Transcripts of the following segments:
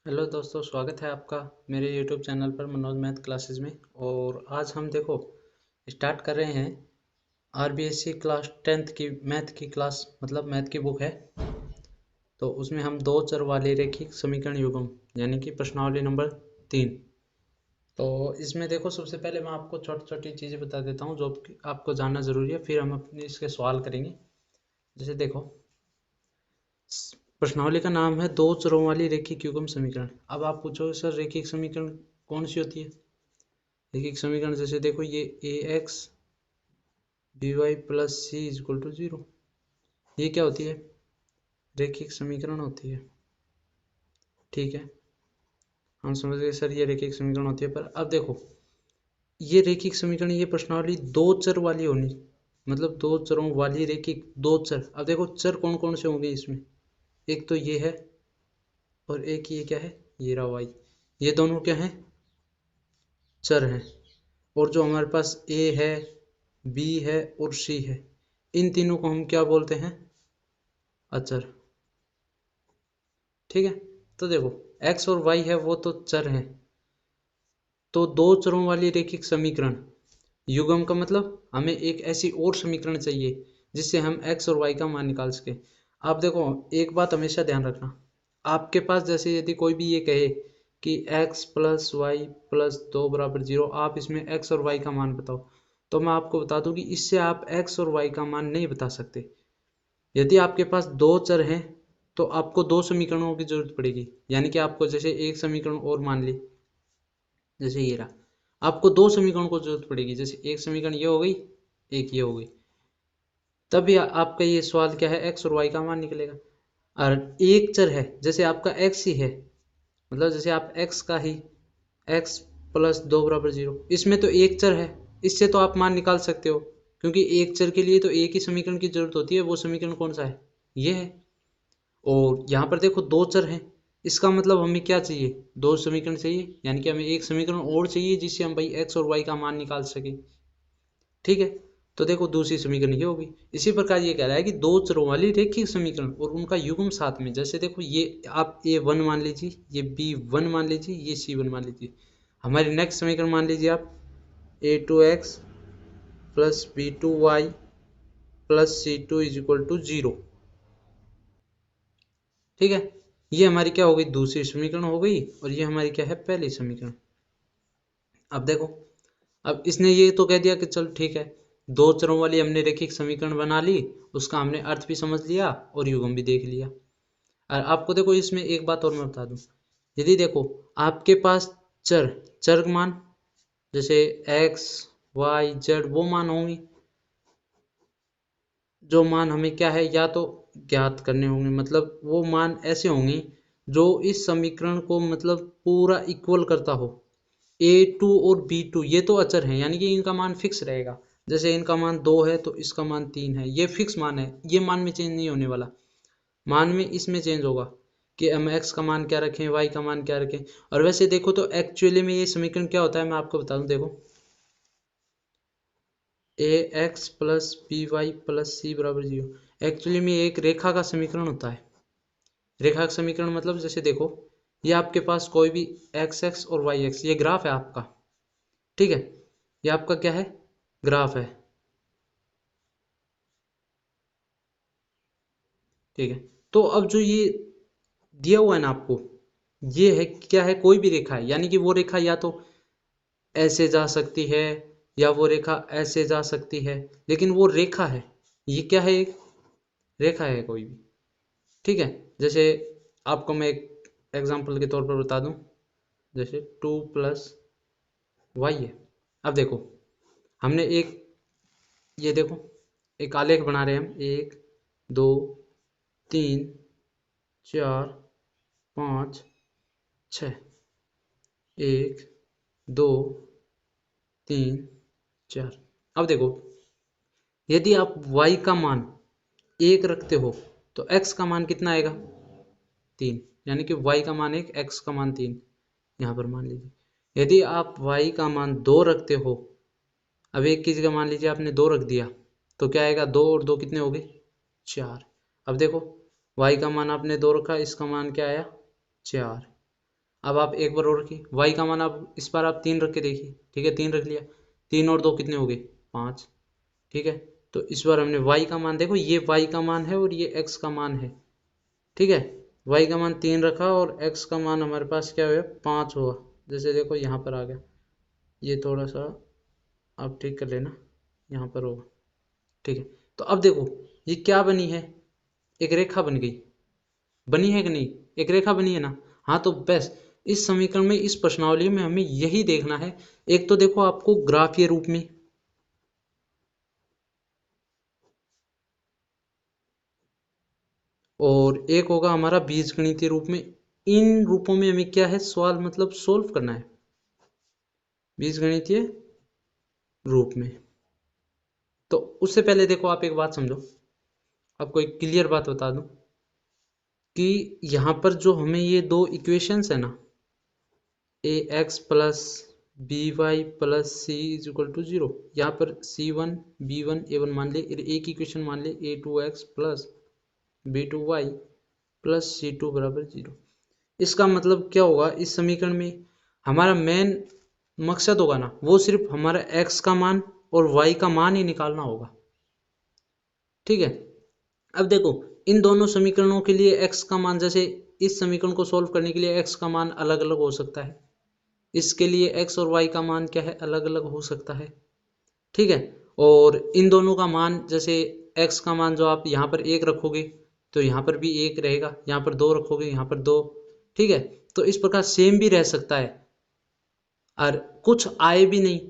Hello दोस्तों, स्वागत है आपका मेरे यूट्यूब चैनल पर मनोज मैथ क्लासेस में। और आज हम देखो स्टार्ट कर रहे हैं आरबीएससी क्लास 10th की मैथ की क्लास, मतलब मैथ की बुक है। तो उसमें हम दो चर वाले रैखिक समीकरण युग्म यानी कि प्रश्नावली नंबर 3। तो इसमें देखो, सबसे पहले मैं आपको छोटी छोटी चीज़ें बता देता हूँ जो कि आपको जानना ज़रूरी है, फिर हम अपने इसके सवाल करेंगे। जैसे देखो, प्रश्नावली का नाम है दो चरों वाली रैखिक युग्म समीकरण। अब आप पूछोगे सर रैखिक समीकरण कौन सी होती है। रैखिक समीकरण जैसे देखो, ये A X B Y plus C is equal to 0, ये क्या होती है, रैखिक समीकरण होती है। ठीक है, हम समझ गए सर ये रैखिक समीकरण होती है। पर अब देखो, ये रैखिक समीकरण, ये प्रश्नावली दो चर वाली होनी, मतलब दो चरों वाली रैखिक दो चर। अब देखो चर कौन कौन से होंगे इसमें, एक तो ये है और एक ये क्या है, ये रहा वाई। ये दोनों क्या है, चर हैं। और जो हमारे पास ए है, बी है और सी है, इन तीनों को हम क्या बोलते हैं, अचर। ठीक है, तो देखो एक्स और वाई है वो तो चर हैं। तो दो चरों वाली रैखिक समीकरण युग्म का मतलब हमें एक ऐसी और समीकरण चाहिए जिससे हम एक्स और वाई का मान निकाल सके। आप देखो, एक बात हमेशा ध्यान रखना, आपके पास जैसे यदि कोई भी ये कहे कि x प्लस वाई प्लस 2 बराबर 0, आप इसमें x और y का मान बताओ, तो मैं आपको बता दूं कि इससे आप x और y का मान नहीं बता सकते। यदि आपके पास दो चर हैं तो आपको दो समीकरणों की जरूरत पड़ेगी। यानी कि आपको जैसे एक समीकरण और मान ली, जैसे ये रहा, आपको दो समीकरणों को जरूरत पड़ेगी। जैसे एक समीकरण ये हो गई, एक ये हो गई, तभी आपका ये सवाल क्या है, एक्स और वाई का मान निकलेगा। और एक चर है, जैसे आपका एक्स ही है, मतलब जैसे आप एक्स का ही एक्स प्लस 2 बराबर 0, इसमें तो एक चर है, इससे तो आप मान निकाल सकते हो। क्योंकि एक चर के लिए तो एक ही समीकरण की जरूरत होती है, वो समीकरण कौन सा है, ये है। और यहाँ पर देखो दो चर हैं, इसका मतलब हमें क्या चाहिए, दो समीकरण चाहिए, यानी कि हमें एक समीकरण और चाहिए जिससे हम भाई एक्स और वाई का मान निकाल सके। ठीक है, तो देखो दूसरी समीकरण ये होगी। इसी प्रकार ये कह रहा है कि दो चरों वाली रैखिक समीकरण और उनका युग्म साथ में। जैसे देखो, ये आप a1 मान लीजिए, ये b1 मान लीजिए, ये c1 मान लीजिए। हमारी नेक्स्ट समीकरण मान लीजिए आप a2x plus b2y plus c2 is equal to 0। ठीक है, ये हमारी क्या हो गई, दूसरी समीकरण हो गई, और ये हमारी क्या है, पहली समीकरण। अब देखो, अब इसने ये तो कह दिया कि चल ठीक है, दो चरों वाली हमने रैखिक समीकरण बना ली, उसका हमने अर्थ भी समझ लिया और युग्म भी देख लिया। और आपको देखो इसमें एक बात और मैं बता दूं, यदि देखो आपके पास चर चर मान जैसे x y z वो मान होंगे, जो मान हमें क्या है या तो ज्ञात करने होंगे, मतलब वो मान ऐसे होंगे जो इस समीकरण को मतलब पूरा इक्वल करता हो। a2 और b2 ये तो अचर हैं, यानी कि इनका मान फिक्स रहेगा। जैसे इनका मान 2 है तो इसका मान 3 है, ये फिक्स मान है, ये मान में चेंज नहीं होने वाला। मान में इसमें चेंज होगा कि हम x का मान क्या रखें, y का मान क्या रखें। और वैसे देखो तो एक्चुअली में ये समीकरण क्या होता है, मैं आपको बता दूं। देखो, ax प्लस by प्लस सी बराबर 0 एक्चुअली में एक रेखा का समीकरण होता है। रेखा का समीकरण मतलब जैसे देखो, ये आपके पास कोई भी x और y, ये ग्राफ है आपका। ठीक है, ये आपका क्या है, ग्राफ है। ठीक है, तो अब जो ये दिया हुआ है ना आपको, ये है क्या है, कोई भी रेखा है, यानी कि वो रेखा या तो ऐसे जा सकती है या वो रेखा ऐसे जा सकती है, लेकिन वो रेखा है। ये क्या है, एक रेखा है कोई भी। ठीक है, जैसे आपको मैं एक एग्जांपल के तौर पर बता दूं, जैसे 2 प्लस वाई है। अब देखो, हमने एक, ये देखो, एक आलेख बना रहे हैं हम, 1 2 3 4 5 6, 1 2 3 4। अब देखो, यदि आप y का मान 1 रखते हो तो x का मान कितना आएगा, 3, यानी कि y का मान 1, x का मान 3, यहाँ पर मान लीजिए। यदि आप y का मान 2 रखते हो, अब एक की जगह मान लीजिए आपने 2 रख दिया, तो क्या आएगा, 2 और 2 कितने हो गए, 4। अब देखो y का मान आपने 2 रखा, इसका मान क्या आया, 4। अब आप एक बार और रखिए, y का मान आप इस बार आप 3 रख के देखिए, ठीक है 3 रख लिया, 3 और 2 कितने हो गए 5, ठीक है। तो इस बार हमने y का मान, देखो ये y का मान है और ये x का मान है, ठीक है। y का मान 3 रखा और x का मान हमारे पास क्या हुआ 5 हुआ। जैसे देखो यहाँ पर आ गया, ये थोड़ा सा आप ठीक कर लेना, यहाँ पर होगा, ठीक है। तो अब देखो ये क्या बनी है, एक रेखा बन गई, बनी है कि नहीं, एक रेखा बनी है ना। हाँ तो बस इस समीकरण में, इस प्रश्नावली में हमें यही देखना है। एक तो देखो आपको ग्राफीय रूप में, और एक होगा हमारा बीजगणितीय रूप में। इन रूपों में हमें क्या है, सवाल मतलब सोल्व करना है बीजगणितीय रूप में। तो उससे पहले देखो आप एक बात समझो, आपको एक क्लियर बात बता दूं कि यहाँ पर जो हमें ये दो इक्वेशंस है ना, A X plus B Y plus C is equal to 0, यहाँ पर c1 b1 a1 मान ले, एक इक्वेशन मान ले a2x plus b2y plus c2 बराबर 0। इसका मतलब क्या होगा, इस समीकरण में हमारा मेन मकसद होगा ना, वो सिर्फ हमारा x का मान और y का मान ही निकालना होगा, ठीक है। अब देखो इन दोनों समीकरणों के लिए x का मान, जैसे इस समीकरण को सॉल्व करने के लिए x का मान अलग अलग हो सकता है, इसके लिए x और y का मान क्या है, अलग अलग हो सकता है, ठीक है। और इन दोनों का मान, जैसे x का मान जो आप यहाँ पर 1 रखोगे तो यहाँ पर भी 1 रहेगा, यहाँ पर 2 रखोगे यहाँ पर 2, ठीक है। तो इस प्रकार सेम भी रह सकता है, और कुछ आए भी नहीं,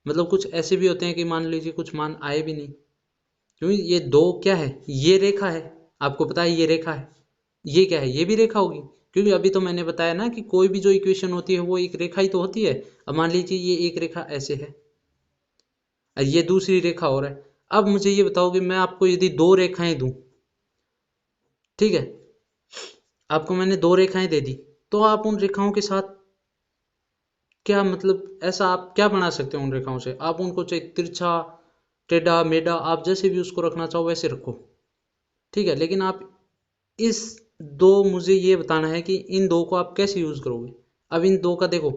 मतलब कुछ ऐसे भी होते हैं कि मान लीजिए कुछ मान आए भी नहीं, क्योंकि ये दो क्या है, ये रेखा है, आपको पता है ये रेखा है, ये क्या है, ये भी रेखा होगी, क्योंकि अभी तो मैंने बताया ना कि कोई भी जो इक्वेशन होती है वो एक रेखा ही तो होती है। अब मान लीजिए ये एक रेखा ऐसे है और ये दूसरी रेखा और है। अब मुझे ये बताओ कि मैं आपको यदि दो रेखाएं दूं, ठीक है, आपको मैंने दो रेखाएं दे दी, तो आप उन रेखाओं के साथ क्या मतलब, ऐसा आप क्या बना सकते हो उन रेखाओं से, आप उनको चाहे तिरछा टेढ़ा मेढ़ा आप जैसे भी उसको रखना चाहो वैसे रखो, ठीक है। लेकिन आप इस दो, मुझे ये बताना है कि इन दो को आप कैसे यूज करोगे। अब इन दो का देखो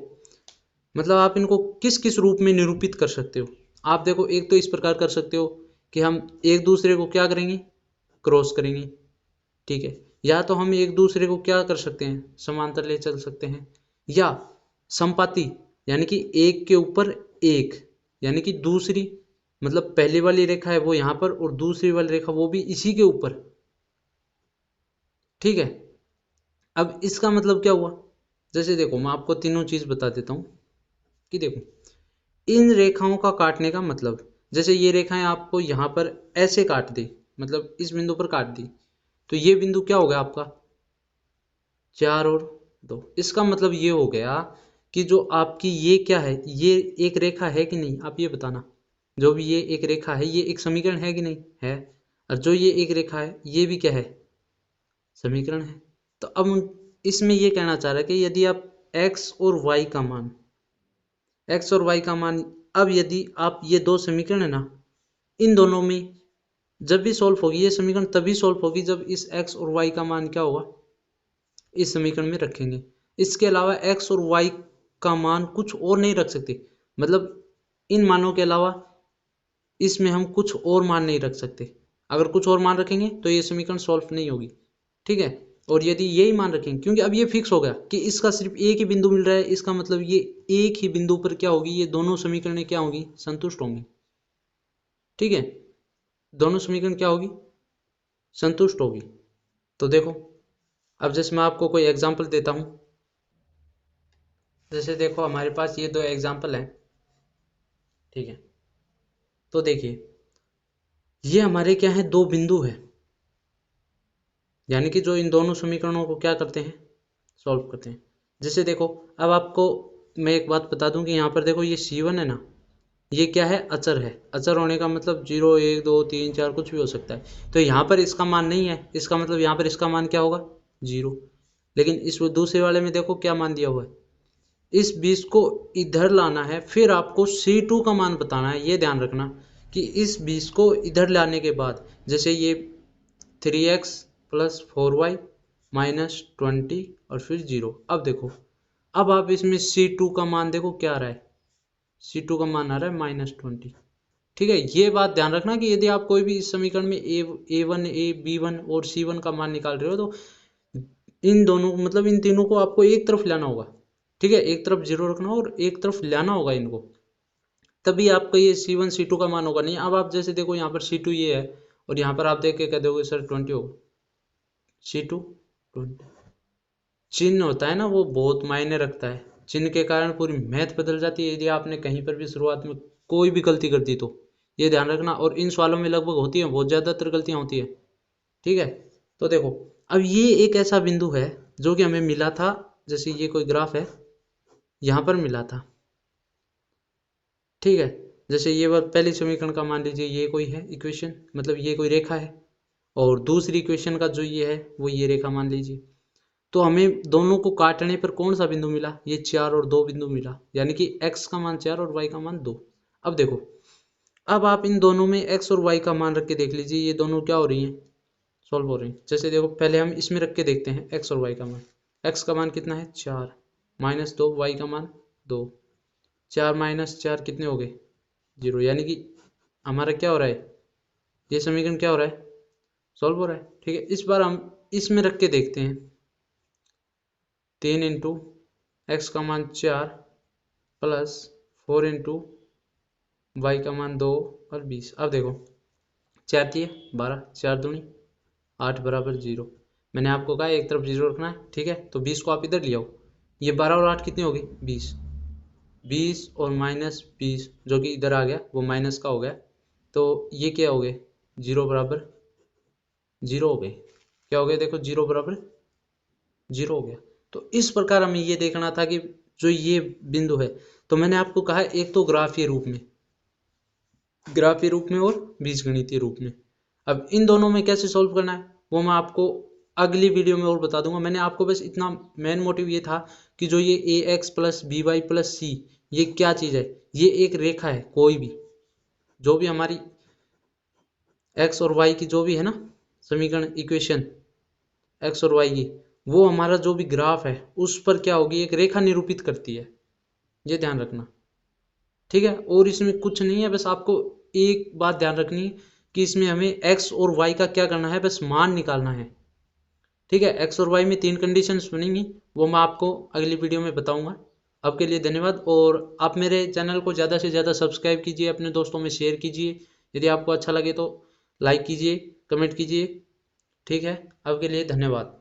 मतलब आप इनको किस किस रूप में निरूपित कर सकते हो। आप देखो एक तो इस प्रकार कर सकते हो कि हम एक दूसरे को क्या करेंगे, क्रॉस करेंगे, ठीक है। या तो हम एक दूसरे को क्या कर सकते हैं, समांतर ले चल सकते हैं, या संपाती, यानी कि एक के ऊपर एक, यानी कि दूसरी, मतलब पहली वाली रेखा है वो यहाँ पर और दूसरी वाली रेखा वो भी इसी के ऊपर, ठीक है। अब इसका मतलब क्या हुआ, जैसे देखो मैं आपको तीनों चीज बता देता हूँ कि देखो इन रेखाओं का काटने का मतलब, जैसे ये रेखाएं आपको यहाँ पर ऐसे काट दी, मतलब इस बिंदु पर काट दी, तो ये बिंदु क्या हो गया आपका 4 और 2। इसका मतलब ये हो गया कि जो आपकी ये क्या है, ये एक रेखा है कि नहीं, आप ये बताना। जो भी ये एक रेखा है ये एक समीकरण है कि नहीं है, और जो ये एक रेखा है ये भी क्या है, समीकरण है। तो अब इसमें ये कहना चाह रहा है कि यदि आप x और y का मान, x और y का मान, अब यदि आप ये दो समीकरण है ना, इन दोनों में जब भी सॉल्व होगी ये समीकरण तभी सॉल्व होगी जब इस x और y का मान क्या होगा, इस समीकरण में रखेंगे। इसके अलावा x और y का मान कुछ और नहीं रख सकते, मतलब इन मानों के अलावा इसमें हम कुछ और मान नहीं रख सकते। अगर कुछ और मान रखेंगे तो ये समीकरण सॉल्व नहीं होगी, ठीक है। और यदि यही मान रखेंगे, क्योंकि अब ये फिक्स हो गया कि इसका सिर्फ एक ही बिंदु मिल रहा है, इसका मतलब ये एक ही बिंदु पर क्या होगी, ये दोनों समीकरण क्या होगी, संतुष्ट होंगी, ठीक है। दोनों समीकरण क्या होगी, संतुष्ट होगी। तो देखो अब जैसे मैं आपको कोई एग्जांपल देता हूं, जैसे देखो हमारे पास ये दो एग्जांपल हैं, ठीक है। तो देखिए ये हमारे क्या है, दो बिंदु है, यानी कि जो इन दोनों समीकरणों को क्या करते हैं, सॉल्व करते हैं। जैसे देखो अब आपको मैं एक बात बता दूं कि यहाँ पर देखो ये C1 है ना, ये क्या है, अचर है। अचर होने का मतलब 0 1 2 3 4 कुछ भी हो सकता है। तो यहाँ पर इसका मान नहीं है, इसका मतलब यहाँ पर इसका मान क्या होगा 0। लेकिन इस दूसरे वाले में देखो क्या मान दिया हुआ है, इस 20 को इधर लाना है, फिर आपको C2 का मान बताना है। ये ध्यान रखना कि इस 20 को इधर लाने के बाद, जैसे ये 3x प्लस 4y माइनस 20 और फिर 0। अब देखो अब आप इसमें C2 का मान देखो क्या आ रहा है, C2 का मान आ रहा है -20। ठीक है, ये बात ध्यान रखना कि यदि आप कोई भी इस समीकरण में A1 B1 और C1 का मान निकाल रहे हो तो इन दोनों मतलब इन तीनों को आपको एक तरफ लाना होगा। ठीक है, एक तरफ जीरो रखना और एक तरफ लाना होगा इनको, तभी आपका ये C1 C2 का मान होगा। नहीं अब आप जैसे देखो यहाँ पर C2 ये है और यहाँ पर आप देख के कह दोगे सर 20 होगा, C2 20। चिन्ह होता है ना वो बहुत मायने रखता है, चिन्ह के कारण पूरी मैथ बदल जाती है। यदि आपने कहीं पर भी शुरुआत में कोई भी गलती कर दी तो ये ध्यान रखना, और इन सवालों में लगभग होती है, बहुत ज़्यादातर गलतियाँ होती है। ठीक है, तो देखो अब ये एक ऐसा बिंदु है जो कि हमें मिला था, जैसे ये कोई ग्राफ है यहाँ पर मिला था। ठीक है, जैसे ये बार पहली समीकरण का मान लीजिए ये कोई है इक्वेशन, मतलब ये कोई रेखा है, और दूसरी इक्वेशन का जो ये है वो ये रेखा मान लीजिए। तो हमें दोनों को काटने पर कौन सा बिंदु मिला, ये 4 और 2 बिंदु मिला, यानी कि x का मान 4 और y का मान 2। अब देखो, अब आप इन दोनों में x और y का मान रख के देख लीजिए, ये दोनों क्या हो रही हैं, सॉल्व हो रही हैं। जैसे देखो पहले हम इसमें रख के देखते हैं x और y का मान। x का मान कितना है 4 -2, y का मान 2, 4 - 4 कितने हो गए 0, यानी कि हमारा क्या हो रहा है, ये समीकरण क्या हो रहा है, सॉल्व हो रहा है। ठीक है, इस बार हम इसमें रख के देखते हैं, 3 इंटू एक्स का मान 4 प्लस 4 इंटू वाई का मान 2 और 20। अब देखो 4 दिए 12, 4 दूनी 8 बराबर 0। मैंने आपको कहा एक तरफ 0 रखना है। ठीक है, तो 20 को आप इधर ले आओ, ये 12 और 8 कितनी हो गई 20, 20 और -20 जो कि इधर आ गया वो माइनस का हो गया, तो ये क्या हो गए 0 बराबर 0 हो गए। क्या हो गया देखो 0 बराबर 0 हो गया। तो इस प्रकार हमें ये देखना था कि जो ये बिंदु है, तो मैंने आपको कहा एक तो ग्राफीय रूप में, ग्राफीय रूप में और बीजगणितीय रूप में। अब इन दोनों में कैसे सॉल्व करना है वो मैं आपको अगली वीडियो में और बता दूंगा। मैंने आपको बस इतना मेन मोटिव ये था कि जो ये ax plus B Y plus C ये क्या चीज़ है, ये एक रेखा है। कोई भी जो भी हमारी x और y की जो भी है ना समीकरण इक्वेशन x और y की, वो हमारा जो भी ग्राफ है उस पर क्या होगी, एक रेखा निरूपित करती है, ये ध्यान रखना। ठीक है, और इसमें कुछ नहीं है, बस आपको एक बात ध्यान रखनी है कि इसमें हमें x और y का क्या करना है, बस मान निकालना है। ठीक है, x और y में 3 कंडीशंस बनेंगी, वो मैं आपको अगली वीडियो में बताऊंगा। अब के लिए धन्यवाद, और आप मेरे चैनल को ज़्यादा से ज़्यादा सब्सक्राइब कीजिए, अपने दोस्तों में शेयर कीजिए, यदि आपको अच्छा लगे तो लाइक कीजिए, कमेंट कीजिए। ठीक है, अब के लिए धन्यवाद।